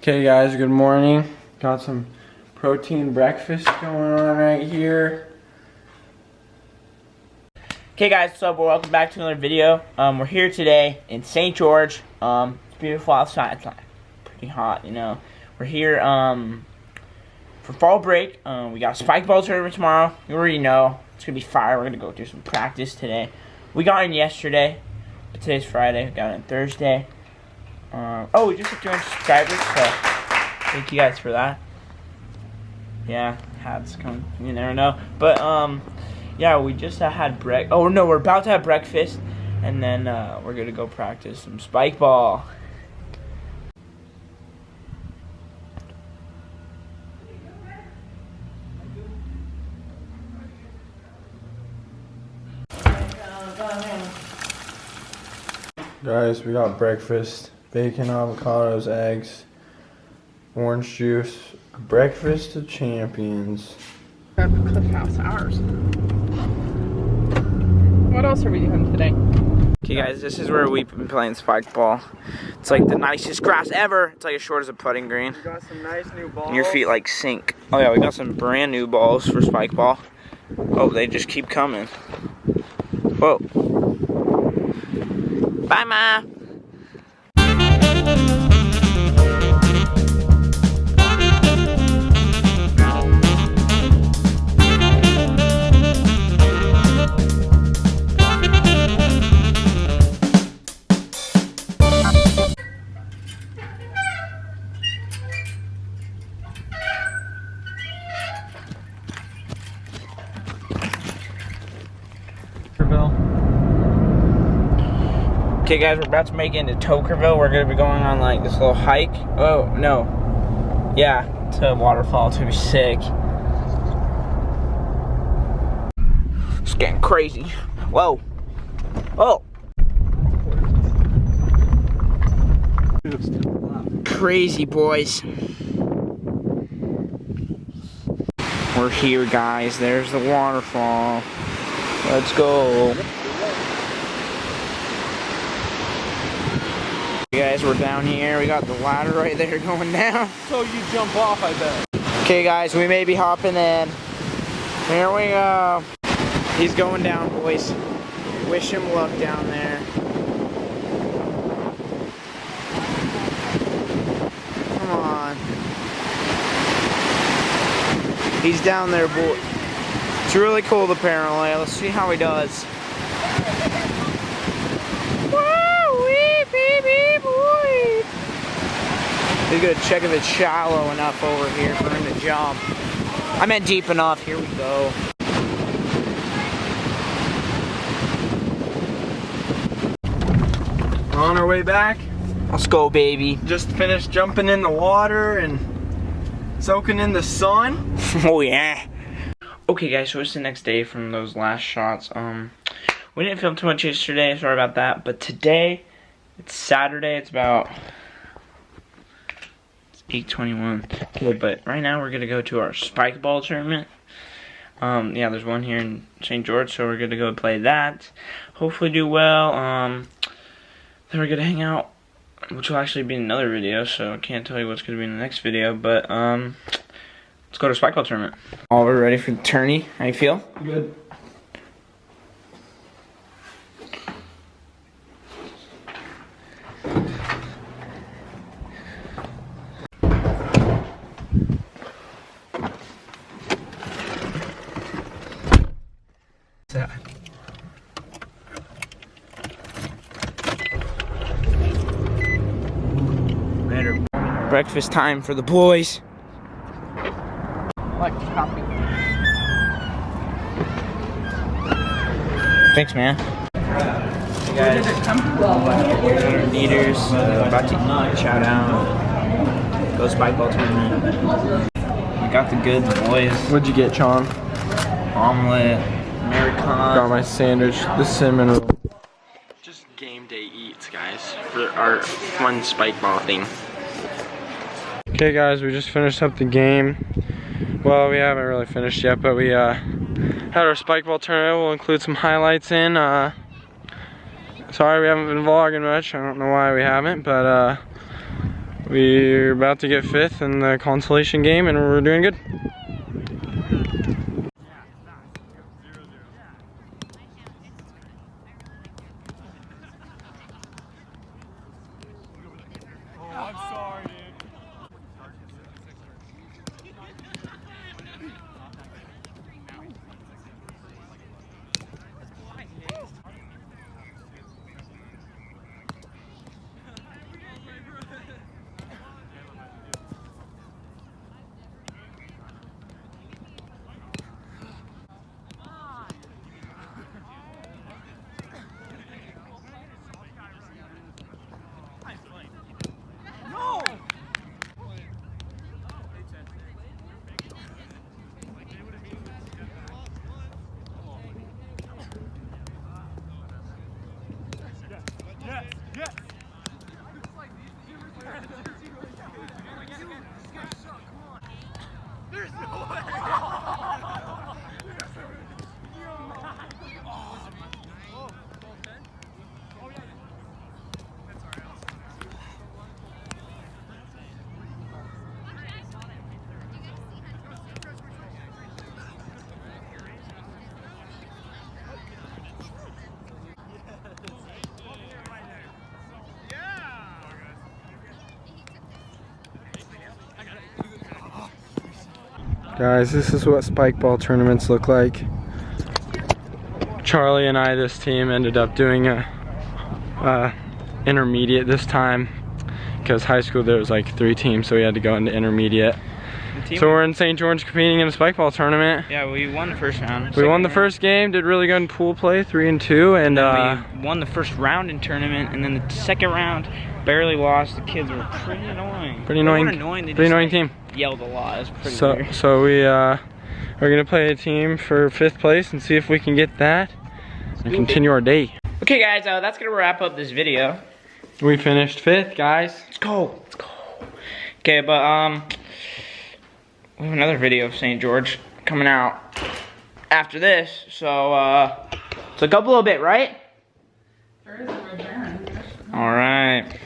Okay guys, good morning. Got some protein breakfast going on right here. Okay guys, what's up? Welcome back to another video. We're here today in St. George. It's beautiful outside. It's not pretty hot, you know. We're here for fall break. We got a spike ball tournament tomorrow. You already know. It's going to be fire. We're going to go do some practice today. We got in yesterday, but today's Friday. We got in Thursday. Oh, we just hit 200 subscribers, so thank you guys for that. Yeah, hats coming. You never know. But, yeah, we just had oh no, we're about to have breakfast, and then we're gonna go practice some spike ball. Guys, we got breakfast. Bacon, avocados, eggs, orange juice. Breakfast of champions. At the Cliff House, ours. What else are we doing today? Okay guys, this is where we've been playing spike ball. It's like the nicest grass ever. It's like as short as a putting green. We got some nice new balls. And your feet like sink. Oh yeah, we got some brand new balls for spike ball. Oh, they just keep coming. Whoa. Bye, Ma. Okay guys, we're about to make it into Tokerville. We're gonna be going on like this little hike. Oh no. Yeah, to a waterfall. It's gonna be sick. It's getting crazy. Whoa. Oh. Crazy boys. We're here guys. There's the waterfall. Let's go. Guys, we're down here. We got the ladder right there going down. So you jump off, I bet. Okay, guys, we may be hopping in. Here we go. He's going down, boys. Wish him luck down there. Come on. He's down there, boy. It's really cold, apparently. Let's see how he does. He's gonna check if it's shallow enough over here for him to jump. I meant deep enough. Here we go. We're on our way back. Let's go, baby. Just finished jumping in the water and soaking in the sun. Oh yeah. Okay, guys. So it's the next day from those last shots. We didn't film too much yesterday. Sorry about that. But today, it's Saturday. It's about 8:21. Okay, but right now we're gonna go to our spike ball tournament. Yeah, there's one here in St. George, so we're gonna go play that. Hopefully do well. Then we're gonna hang out, which will actually be in another video, so I can't tell you what's gonna be in the next video. But let's go to spike ball tournament. All we're ready for the tourney. How you feel? Good. Breakfast time for the boys. Like copy. Thanks, man. Hey guys, here's our leaders. About to eat. Shout out. Go spike ball tournament. We got the goods, boys. What'd you get, Chong? Omelet, Americano. Got my sandwich, the cinnamon roll. Just game day eats, guys, For our fun spike ball thing. Okay guys, we just finished up the game. Well, we haven't really finished yet, but we had our spike ball tournament. We'll include some highlights in. Sorry we haven't been vlogging much. I don't know why we haven't, but We're about to get 5th in the consolation game, and we're doing good. Guys, this is what spike ball tournaments look like. Charlie and I, this team, ended up doing a intermediate this time because high school there was like 3 teams, so we had to go into intermediate. So we're in St. George competing in a spike ball tournament. Yeah, we won the first round. We won the first game, did really good in pool play, 3-2, and we won the first round in tournament, and then the second round barely lost. The kids were pretty annoying. Pretty annoying. They pretty annoying team. Yelled a lot. It was pretty weird. So we are gonna play a team for 5th place and see if we can get that and continue our day. Okay, guys, that's gonna wrap up this video. We finished 5th, guys. Let's go. Let's go. Okay, but we have another video of St. George coming out after this, so look up a little bit, right? There is a red baron. All right.